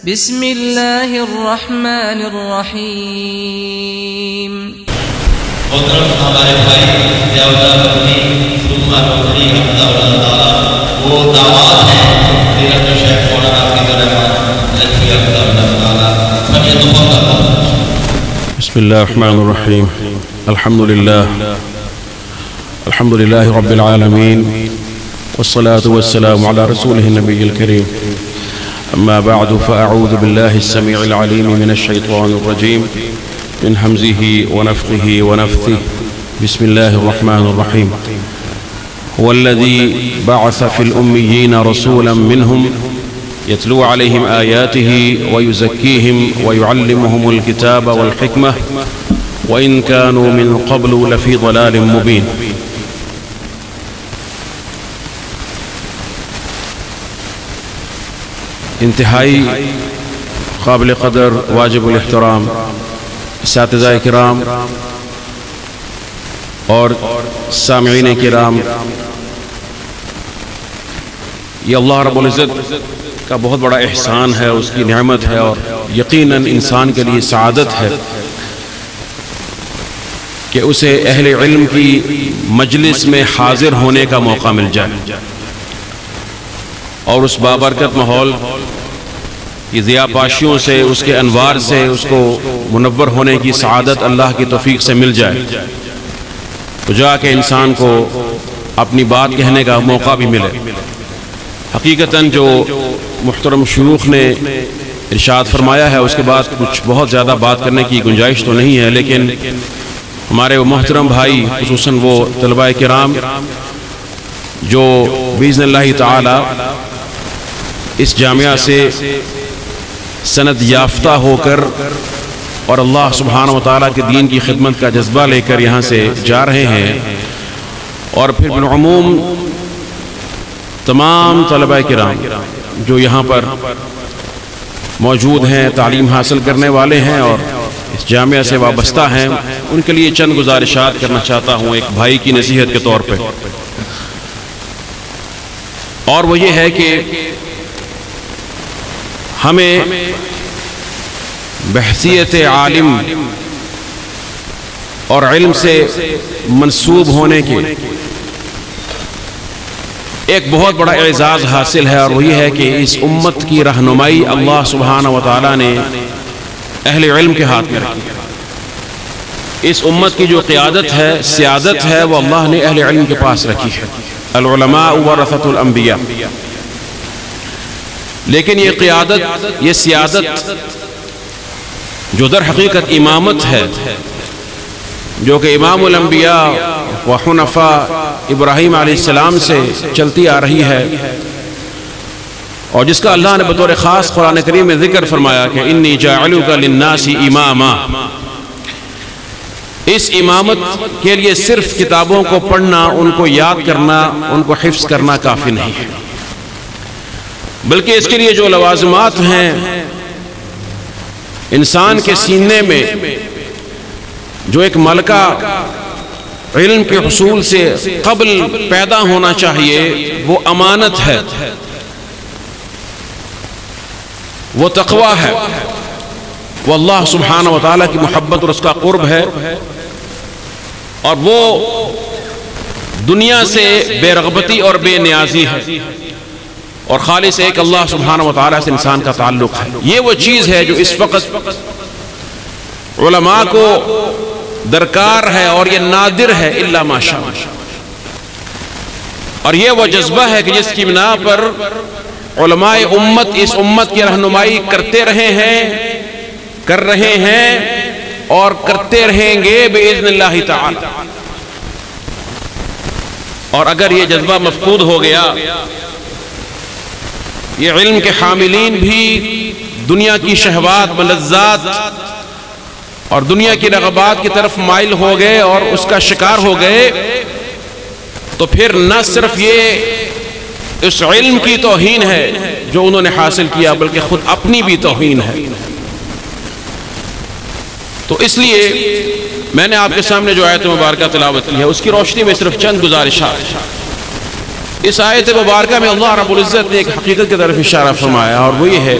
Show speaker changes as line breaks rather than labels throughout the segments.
بسم اللہ الرحمن الرحیم۔
محترم ہمارے بھائی دیوتا بنی سلطان روحانی حفظہ اللہ تعالیٰ وہ دعوات ہیں حضرت شیخ مولانا حفیظ الرحمن لطفی حفظہ اللہ تعالیٰ فلیتفضل۔
بسم الله الرحمن الرحيم. الحمد لله رب العالمين، والصلاة والسلام على رسوله النبي الكريم. أما بعد فأعوذ بالله السميع العليم من الشيطان الرجيم من همزه ونفخه ونفثه. بسم الله الرحمن الرحيم. هو الذي بعث في الأميين رسولا منهم يتلو عليهم آياته ويزكيهم ويعلمهم الكتاب والحكمة وإن كانوا من قبل لفي ضلال مبين. انتہائی قابل قدر واجب الاحترام اساتذہ کرام اور سامعین کرام، یہ اللہ رب العزت کا بہت بڑا احسان ہے، اس کی نعمت ہے، اور یقیناً انسان کے لیے سعادت ہے کہ اسے اہل علم کی مجلس میں حاضر ہونے کا موقع مل جائے، اور اس بابرکت ماحول کی ضیاء پاشیوں سے، اس کے انوار سے اس کو منور ہونے کی سعادت اللہ کی توفیق سے مل جائے، تو جا کے انسان کو اپنی بات کہنے کا موقع بھی ملے۔ حقیقتاً جو محترم شیوخ نے ارشاد فرمایا ہے اس کے بعد کچھ بہت زیادہ بات کرنے کی گنجائش تو نہیں ہے، لیکن ہمارے وہ محترم بھائی، خصوصاً وہ طلباء کرام جو باذن اللہ تعالی اس جامعہ سے سند یافتہ ہو کر اور اللہ سبحانہ و تعالیٰ کے دین کی خدمت کا جذبہ لے کر یہاں سے جا رہے ہیں، اور پھر بالعموم تمام طلباء کرام جو یہاں پر موجود ہیں، تعلیم حاصل کرنے والے ہیں اور اس جامعہ سے وابستہ ہیں، ان کے لیے چند گزارشات کرنا چاہتا ہوں ایک بھائی کی نصیحت کے طور پہ، اور وہ یہ ہے کہ ہمیں بحثیت عالم اور علم سے منسوب ہونے کے ایک بہت بڑا اعزاز حاصل ہے، اور وہ یہ ہے کہ اس امت کی رہنمائی اللہ سبحانہ و تعالیٰ نے اہل علم کے ہاتھ میں رکھی۔ اس امت کی جو قیادت ہے، سیادت ہے، وہ اللہ نے اہل علم کے پاس رکھی ہے۔ العلماء ورثۃ الانبیاء۔ لیکن یہ قیادت، یہ سیادت جو در حقیقت امامت ہے، جو کہ امام الانبیاء و حنفاء ابراہیم علیہ السلام سے چلتی آ رہی ہے، اور جس کا اللہ نے بطور خاص قرآن کریم میں ذکر فرمایا کہ انی جاعلک للناس اماما، اس امامت کے لیے صرف کتابوں کو پڑھنا، ان کو یاد کرنا، ان کو حفظ کرنا کافی نہیں ہے، بلکہ اس کے لیے جو لوازمات ہیں انسان کے سینے میں جو ایک ملکہ علم کے حصول سے قبل پیدا ہونا چاہیے، وہ امانت ہے، وہ تقوی ہے، وہ اللہ سبحانہ و تعالیٰ کی محبت اور اس کا قرب ہے، اور وہ دنیا سے بے رغبتی اور بے نیازی ہے، اور خالص ایک اللہ سبحانہ و تعالیٰ سے انسان کا تعلق ہے۔ یہ وہ چیز ہے جو اس وقت علماء کو درکار ہے، اور یہ نادر ہے الا ماشاء اللہ، اور یہ وہ جذبہ ہے کہ جس کی بنا پر علماء امت اس امت کی رہنمائی کرتے رہے ہیں، کر رہے ہیں، اور کرتے رہیں گے باذن اللہ تعالی۔ اور اگر یہ جذبہ مفقود ہو گیا، یہ علم کے حاملین بھی دنیا کی شہوات، ملذات اور دنیا کی رغبات کی طرف مائل ہو گئے اور اس کا شکار ہو گئے، تو پھر نہ صرف یہ اس علم کی توہین ہے جو انہوں نے حاصل کیا، بلکہ خود اپنی بھی توہین ہے۔ تو اس لیے میں نے آپ کے سامنے جو آیت مبارکہ تلاوت کی ہے، اس کی روشنی میں صرف چند گزارشات۔ اس آیت مبارکہ میں اللہ رب العزت نے ایک حقیقت کی طرف اشارہ فرمایا، اور وہ یہ ہے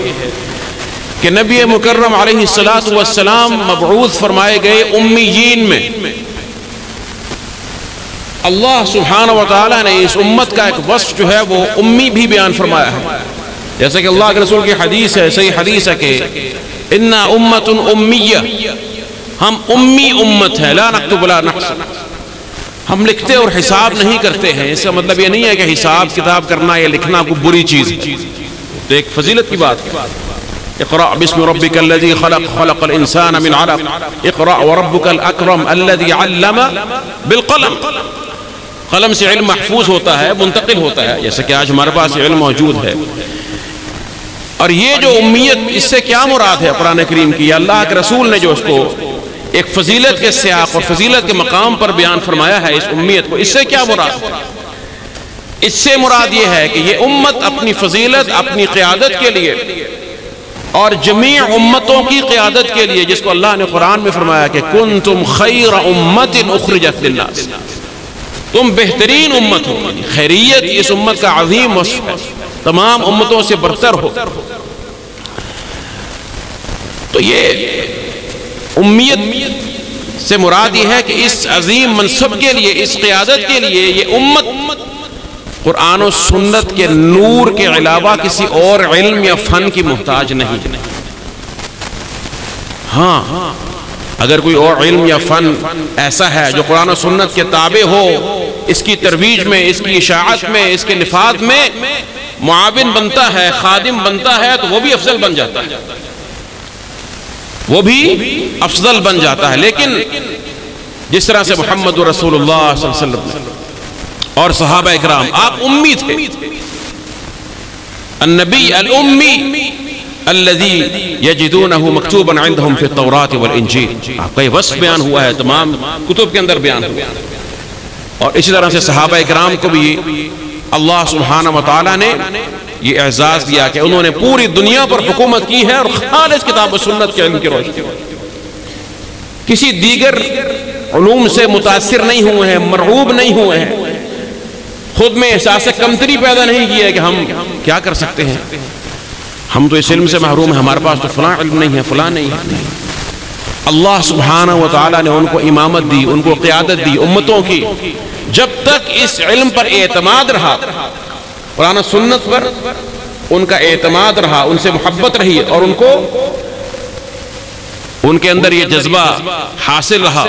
کہ نبی مکرم علیہ السلام مبعوث فرمائے گئے امیین میں. اللہ سبحانہ و تعالیٰ نے اس امت کا ایک وصف جو ہے وہ امی بھی بیان فرمایا ہے. جیسا کہ اللہ کے رسول کی حدیث ہے، صحیح حدیث ہے کہ انا امت امیہ، ہم امی امت ہے، لا نکتب ولا نحسب، ہم لکھتے اور حساب نہیں کرتے ہیں. اس کا مطلب یہ نہیں ہے کہ حساب کتاب کرنا یا لکھنا کوئی بری چیز ہے، تو ایک فضیلت کی بات ہے. اقرأ بسم ربک الذی خلق خلق الانسان من علق اقرأ وربک الاکرم الذی علم بالقلم. قلم سے علم محفوظ ہوتا ہے، منتقل ہوتا ہے، جیسا کہ آج ہمارے پاس علم موجود ہے. اور یہ جو امیت، اس سے کیا مراد ہے قرآن کریم کی؟ اللہ کے رسول نے جو اس کو ایک فضیلت کے سیاق اور فضیلت کے مقام پر بیان فرمایا ہے اس امیت کو، اس سے کیا مراد؟ اس سے مراد یہ ہے کہ یہ امت اپنی فضیلت، اپنی قیادت کے لیے اور جمیع امتوں کی قیادت کے لیے، جس کو اللہ نے قرآن میں فرمایا کہ کنتم خیر امت اخرجت للناس، تم بہترین امت ہو. خیریت اس امت کا عظیم وصف ہے، تمام امتوں سے برتر ہو. تو یہ امیت سے مراد یہ ہے کہ اس عظیم منصب کے لیے، اس قیادت کے لیے یہ امت قرآن و سنت کے نور کے علاوہ کسی اور علم یا فن کی محتاج نہیں. ہاں، اگر کوئی اور علم یا فن ایسا ہے جو قرآن و سنت کے تابع ہو، اس کی ترویج میں، اس کی اشاعت میں، اس کے نفاذ میں معاون بنتا ہے، خادم بنتا ہے، تو وہ بھی افضل بن جاتا ہے، وہ بھی افضل بن جاتا ہے. لیکن جس طرح سے محمد رسول اللہ صلی اللہ علیہ وسلم اور صحابہ اکرام، آپ امی تھے. النبی الامی الذی یجدونہ مکتوبا عندہم فی التوراۃ والانجیل، آپ کا یہ وصف بیان ہوا ہے، تمام کتب کے اندر بیان ہوا. اور اسی طرح سے صحابہ اکرام کو بھی اللہ سبحانہ و تعالیٰ نے یہ اعزاز دیا کہ انہوں نے پوری دنیا پر حکومت کی ہے اور خالص کتاب و سنت کے علم کی روشنی میں، کسی دیگر علوم سے متاثر نہیں ہوئے ہیں، مرعوب نہیں ہوئے ہیں، خود میں احساس کمتری پیدا نہیں کیا کہ ہم کیا کر سکتے ہیں، ہم تو اس علم سے محروم ہیں، ہمارے پاس تو فلاں علم نہیں ہے، فلاں نہیں ہے. اللہ سبحانہ و تعالیٰ نے ان کو امامت دی، ان کو قیادت دی امتوں کی. جب تک اس علم پر اعتماد رہا، قرآن و سنت پر ان کا اعتماد رہا، ان سے محبت رہی اور ان کو ان کے اندر یہ جذبہ حاصل رہا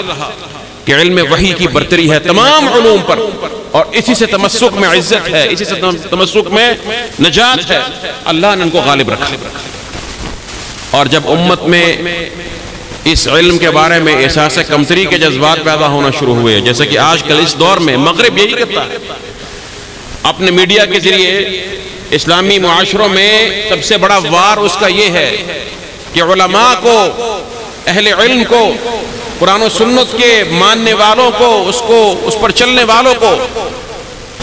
کہ علم وحی کی برتری ہے تمام علوم پر، اور اسی سے تمسک میں عزت ہے، اسی سے تمسک میں نجات ہے، اللہ نے ان کو غالب رکھا. اور جب امت میں اس علم کے بارے میں احساس کمتری کے جذبات پیدا ہونا شروع ہوئے، جیسے کہ آج کل اس دور میں مغرب یہی کرتا ہے، اپنے میڈیا کے ذریعے اسلامی معاشروں میں سب سے بڑا وار اس کا یہ ہے کہ علماء کو، اہل علم کو، قرآن و سنت کے ماننے والوں کو، اس پر چلنے والوں کو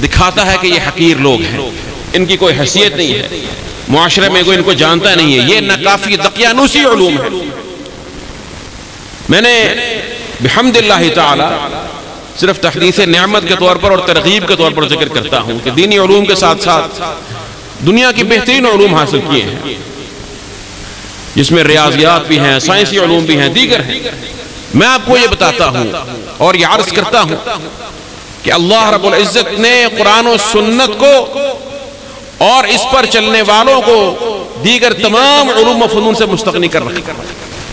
دکھاتا ہے کہ یہ حقیر لوگ ہیں، ان کی کوئی حیثیت نہیں ہے، معاشرے میں کوئی ان کو جانتا نہیں ہے، یہ ناکافی دقیانوسی علوم ہے. میں نے بحمد اللہ تعالی صرف تحدیث نعمت کے طور پر اور ترغیب کے طور پر ذکر کرتا ہوں کہ دینی علوم کے ساتھ ساتھ دنیا کی بہترین علوم حاصل کیے ہیں، جس میں ریاضیات بھی ہیں، سائنسی علوم بھی ہیں، دیگر ہیں. میں آپ کو یہ بتاتا ہوں اور یہ عرض کرتا ہوں کہ اللہ رب العزت نے قرآن و سنت کو اور اس پر چلنے والوں کو دیگر تمام علوم و فنون سے مستغنی کر رکھا.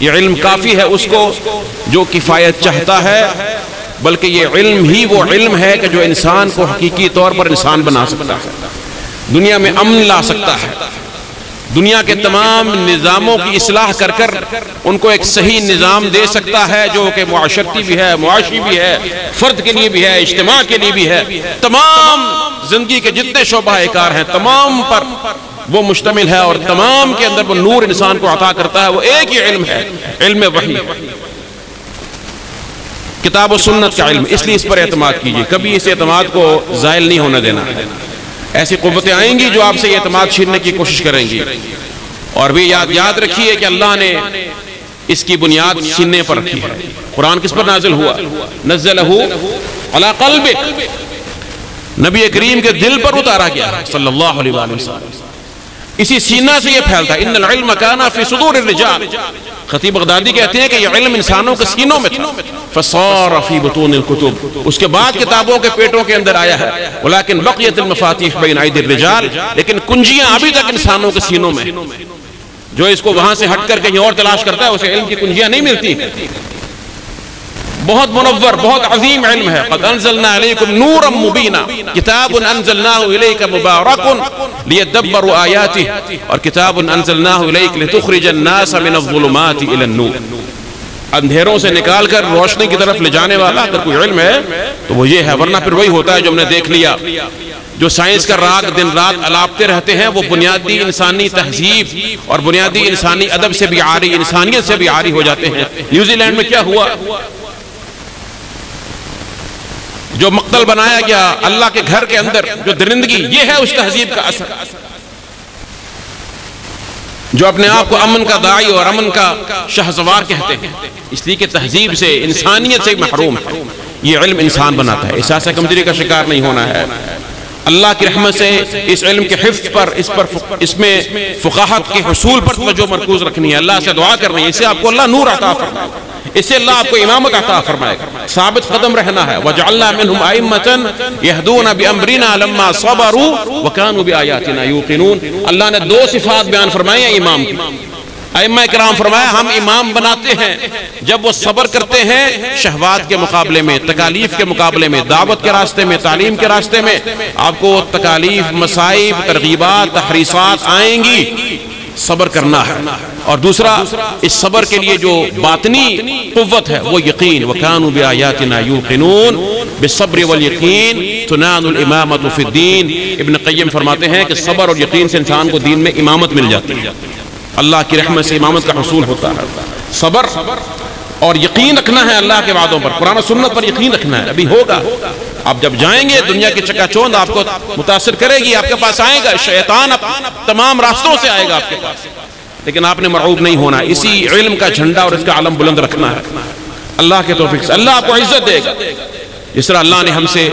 یہ علم کافی ہے اس کو جو کفایت چاہتا ہے، بلکہ یہ علم ہی وہ علم ہے کہ جو انسان کو حقیقی طور پر انسان بنا سکتا ہے، دنیا میں امن لا سکتا ہے، دنیا کے تمام نظاموں کی اصلاح کر کر ان کو ایک صحیح نظام دے سکتا ہے جو کہ معاشرتی بھی ہے، معاشی بھی ہے، فرد کے لیے بھی ہے، اجتماع کے لیے بھی ہے. تمام زندگی کے جتنے شعبہ کار ہیں تمام پر وہ مشتمل ہے، اور تمام کے اندر وہ نور انسان کو عطا کرتا ہے. وہ ایک ہی علم ہے، علم وحی، کتاب و سنت کا علم. اس لیے اس پر اعتماد کیجیے، کبھی اس اعتماد کو زائل نہیں ہونے دینا. ایسی قوتیں آئیں گی جو آپ سے یہ اعتماد چھیننے کی کوشش کریں گی، اور بھی یاد رکھیے کہ اللہ نے اس کی بنیاد سینے پر رکھی ہے. قرآن کس پر نازل ہوا؟ نزلہ علی قلبک، نبی کریم کے دل پر اتارا گیا صلی اللہ علیہ وسلم. اسی سینہ سے یہ پھیلتا ہے. ان العلم کان فی صدور الرجال. خطیب بغدادی کہتے ہیں کہ یہ علم انسانوں کے سینوں میں تھا. فصار فی بطون الکتب. اس کے بعد کتابوں کے پیٹوں کے اندر آیا ہے. ولکن بقیت المفاتیح بین ایدی الرجال. لیکن کنجیاں ابھی تک انسانوں کے سینوں میں. جو اس کو وہاں سے ہٹ کر کہیں اور تلاش کرتا ہے اسے علم کی کنجیاں نہیں ملتی. بہت منور بہت عظیم علم ہے. قد انزلنا علیکم نورا مبینا کتاب انزلناہ الیک مبارک لیدبروا آیاتہ. اور کتاب انزلناہ الیک لتخرج الناس من الظلمات الی النور. اندھیروں سے نکال کر روشنی کی طرف لے جانے والا اگر کوئی علم ہے تو وہ یہ ہے. ورنہ پھر وہی ہوتا ہے جو ہم نے دیکھ لیا. جو سائنس کا راگ دن رات الاپتے رہتے ہیں وہ بنیادی انسانی تہذیب اور بنیادی انسانی ادب سے بھی عاری انسانیت سے بھی عاری ہو جاتے ہیں. نیوزی لینڈ میں کیا ہوا؟ جو مقتل بنایا گیا اللہ کے گھر کے اندر جو درندگی یہ ہے اس تہذیب کا اثر. جو اپنے آپ کو امن کا داعی اور امن کا شہسوار کہتے ہیں اس لیے کہ تہذیب سے انسانیت سے محروم ہے. یہ علم انسان بناتا ہے. احساس کمزوری کا شکار نہیں ہونا ہے. اللہ کی رحمت سے اس علم کے حفظ پر اس میں فقاہت کے حصول پر توجہ مرکوز رکھنی ہے. اللہ سے دعا کرنی ہے اس سے آپ کو اللہ نور عطا فرمائے گا. اس سے اللہ آپ کو امامت عطا فرمائے گا. ثابت قدم رہنا ہے. وَجَعَلْنَا مِنْهُمْ أَئِمَّةً يَهْدُونَ بِأَمْرِنَا لَمَّا صَبَرُوا وَكَانُوا بِآيَاتِنَا يُوقِنُونَ. اللہ نے دو صفات بیان فرمائی ہیں امام کی. ائمہ کرام فرمایا ہم امام بناتے ہیں جب وہ صبر کرتے ہیں شہوات کے مقابلے میں تکالیف کے مقابلے میں دعوت کے راستے میں تعلیم کے راستے میں. آپ کو تکالیف مصائب ترغیبات تحریصات آئیں گی صبر کرنا ہے. اور دوسرا اس صبر کے لیے جو باطنی قوت ہے وہ یقین. وَكَانُوا بِآيَاتِنَا يُوقِنُونَ. بالصبر والیقین تنال الامامۃ فی الدین. ابن قیم فرماتے ہیں کہ صبر اور یقین سے انسان کو دین میں امامت مل جاتی ہے. اللہ کی رحمت سے امامت کا حصول ہوتا ہے. صبر اور یقین رکھنا ہے اللہ کے وعدوں پر قرآن و سنت پر یقین رکھنا ہے. ابھی ہوگا. آپ جب جائیں گے دنیا کی چکا چوند آپ کو متاثر کرے گی. آپ کے پاس آئے گا شیطان تمام راستوں سے آئے گا آپ کے پاس. لیکن آپ نے مرعوب نہیں ہونا. اسی علم کا جھنڈا اور اس کا علم بلند رکھنا ہے. اللہ کے توفیق سے اللہ آپ کو عزت دے گا. جس طرح اللہ نے ہم سے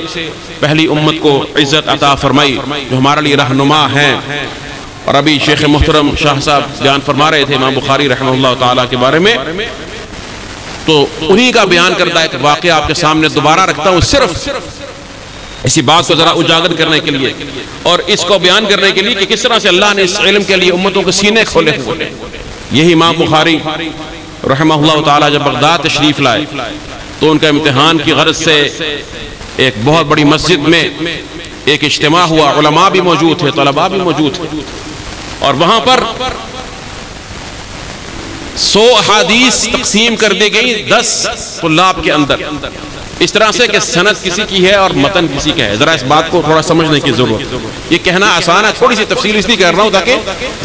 پہلی امت کو عزت عطا فرمائی جو ہمارے لیے رہنما ہیں. اور ابھی شیخ محترم شاہ صاحب بیان فرما رہے تھے امام بخاری رحمہ اللہ تعالیٰ کے بارے میں. تو انہی کا بیان کردہ ایک واقعہ آپ کے سامنے دوبارہ رکھتا ہوں صرف اسی بات کو ذرا اجاگر کرنے کے لیے اور اس کو بیان کرنے کے لیے کہ کس طرح سے اللہ نے اس علم کے لیے امتوں کے سینے کھولے ہوئے. یہی امام بخاری رحمہ اللہ تعالیٰ جب بغداد تشریف لائے تو ان کا امتحان کی غرض سے ایک بہت بڑی مسجد میں ایک اجتماع ہوا. علماء بھی موجود تھے طلباء بھی موجود تھے. اور وہاں پر 100 احادیث تقسیم کر دی گئی 10 طلاب کے اندر اس طرح سے کہ سند کسی کی ہے اور متن کسی کا ہے. ذرا اس بات کو تھوڑا سمجھنے کی ضرورت. یہ کہنا آسان ہے. تھوڑی سی تفصیل اس لیے کر رہا ہوں تاکہ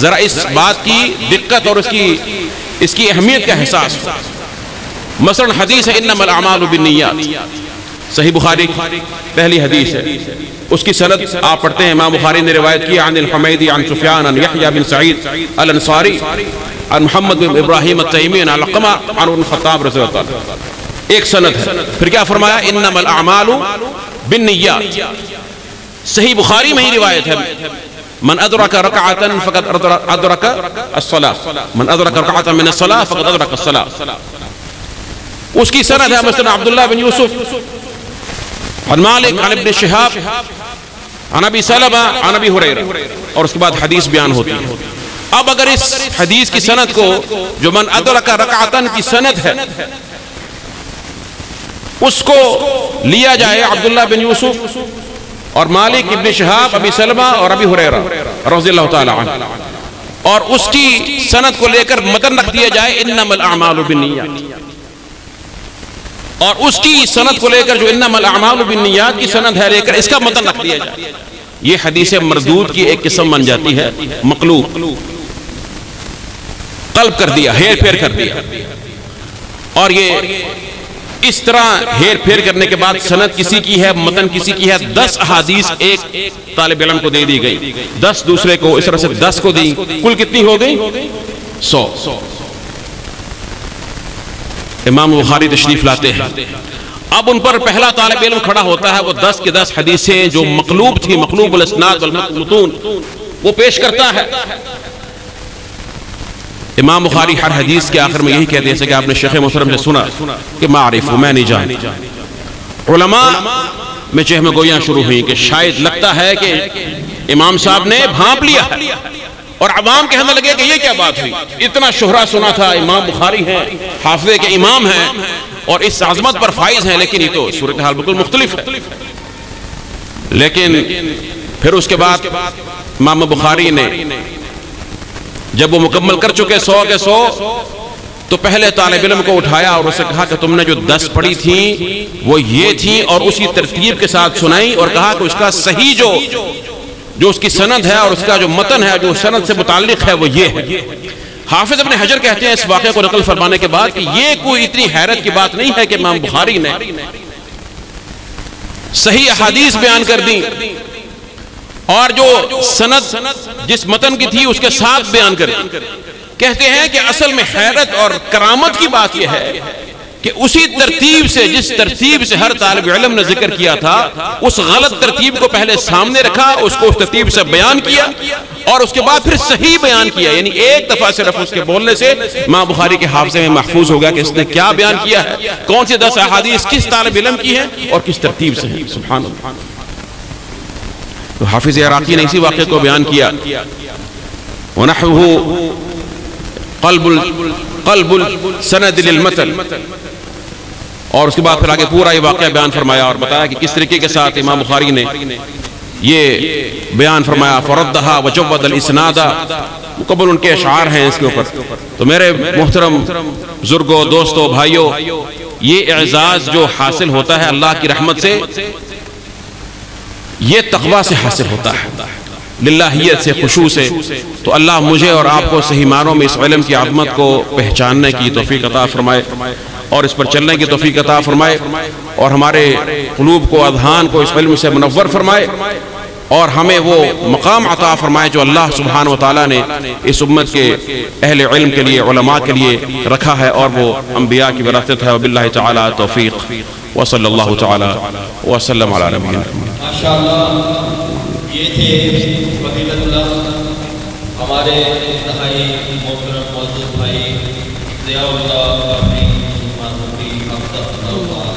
ذرا اس بات کی دقت اور اس کی اہمیت کا احساس ہو. مثلا حدیث ہے انما الاعمال بالنیات. صحیح بخاری پہلی حدیث ہے. اس کی سند آپ پڑھتے ہیں امام بخاری نے روایت کی عن الحمیدی عن سفیان عن یحییٰ بن سعید الانصاری عن محمد بن ابراہیم التیمی عن علقمہ عن ابن خطاب رضی اللہ عنہ. ایک سند ہے. پھر کیا فرمایا انما الاعمال بالنیات. صحیح بخاری میں ہی روایت ہے من ادرک رکعتا فقد ادرک الصلاة من ادرک رکعتا من الصلاة فقد ادرک الصلاة. اس کی سند ہے مثلا عبداللہ بن یوسف عن مالک عن ابن شہاب عن ابی سلمہ عن ابی ہریرہ اور اس کے بعد حدیث بیان ہوتی ہے. اب اگر اس حدیث کی سند کو جو من ادرک رکعتن کی سند ہے اس کو لیا جائے عبداللہ بن یوسف اور مالک ابن شہاب ابی سلمہ اور ابی ہریرہ رضی اللہ تعالی عنہ اور اس کی سند کو لے کر متن رکھ دیا جائے انما الاعمال بالنیات اور اس کی سند کو لے کر جو انما الاعمال بالنیات کی سند ہے لے کر اس کا متن رکھ دیا جائے. یہ حدیث مردود کی ایک قسم بن جاتی ہے. مقلوب قلب کر دیا ہیر پھیر کر دیا. اور یہ اس طرح ہیر پھیر کرنے کے بعد سند کسی کی ہے متن کسی کی ہے. 10 احادیث ایک طالب علم کو دے دی گئی 10 دوسرے کو اس طرح سے 10 کو دی. کل کتنی ہو گئی 100. امام بخاری تشریف لاتے ہیں. اب ان پر پہلا طالب علم کھڑا ہوتا ہے. وہ 10 کے 10 حدیثیں جو مقلوب تھی مقلوب الاسناد والمتون وہ پیش کرتا ہے۔ امام بخاری ہر حدیث کے آخر میں یہی کہتے ہیں جیسے کہ آپ نے شیخ محترم سے سنا کہ معرف میں نہیں جانتا۔ علماء میں چہمہ گویاں شروع ہوئیں کہ شاید لگتا ہے کہ امام صاحب نے بھانپ لیا ہے، اور عوام کہنے لگے کہ یہ کیا بات ہوئی، اتنا شہرہ سنا تھا امام بخاری ہیں، حافظے کے امام ہیں اور اس عظمت پر فائز ہیں، لیکن یہ تو صورتحال بالکل مختلف ہے۔ لیکن پھر اس کے بعد امام بخاری نے جب وہ مکمل کر چکے 100 کے 100 تو پہلے طالب علم کو اٹھایا اور اسے کہا کہ تم نے جو 10 پڑھی تھی وہ یہ تھی، اور اسی ترتیب کے ساتھ سنائی، اور کہا کہ اس کا صحیح جو اس کی سند ہے اور اس کا جو متن ہے جو سند سے متعلق ہے وہ یہ ہے۔ حافظ ابن حجر کہتے ہیں اس واقعے کو نقل فرمانے کے بعد کہ یہ کوئی اتنی حیرت کی بات نہیں ہے کہ امام بخاری نے صحیح احادیث بیان کر دی اور جو سند جس متن کی تھی اس کے ساتھ بیان کر دی۔ کہتے ہیں کہ اصل میں حیرت اور کرامت کی بات یہ ہے کہ اسی ترتیب سے جس ترتیب سے ہر طالب علم نے ذکر کیا تھا اس غلط ترتیب کو پہلے سامنے رکھا، اس کو اس ترتیب سے بیان کیا اور اس کے بعد پھر صحیح بیان کیا، یعنی ایک دفعہ صرف اس کے بولنے سے امام بخاری کے حافظے میں محفوظ ہوگا کہ اس نے کیا بیان کیا ہے، کون سی 10 احادیث کس طالب علم کی ہیں اور کس ترتیب سے ہیں۔ سبحان اللہ۔ تو حافظ عراقی نے اسی واقعے کو بیان کیا، وَنَحْوُهُ قلب السند للمتن، اور اس کے بعد پھر آگے پورا یہ واقعہ بیان فرمایا اور بتایا کہ کس طریقے کے ساتھ امام بخاری نے یہ بیان فرمایا۔ فَرَدَّهَا وَجَوَّدَ الْإِسْنَادَ، مکمل ان کے اشعار ہیں اس کے اوپر۔ تو میرے محترم بزرگوں، دوستوں، بھائیوں، یہ اعزاز جو حاصل ہوتا ہے اللہ کی رحمت سے، یہ تقوی سے حاصل ہوتا ہے، للہیت سے، خشوع سے۔ تو اللہ مجھے اور آپ کو صحیح معنوں میں اس علم کی عظمت کو پہچاننے کی توفیق عطا فرمائے اور اس پر چلنے کی توفیق عطا فرمائے، اور ہمارے قلوب کو، اذہان کو اس علم سے منور فرمائے، اور ہمیں وہ مقام عطا فرمائے جو اللہ سبحانہ وتعالیٰ نے اس امت کے اہل علم کے لیے، علماء کے لیے رکھا ہے، اور وہ انبیاء کی وراثت ہے۔ وباللہ تعالی توفیق، وصلی اللہ تعالی وسلم علی نبینا۔
ماشاءاللہ، یہ تھے فضیلت اللہ ہمارے انتہائی محترم معزز بھائی ضیاء اللہ اپنی مانوی حفظہ اللہ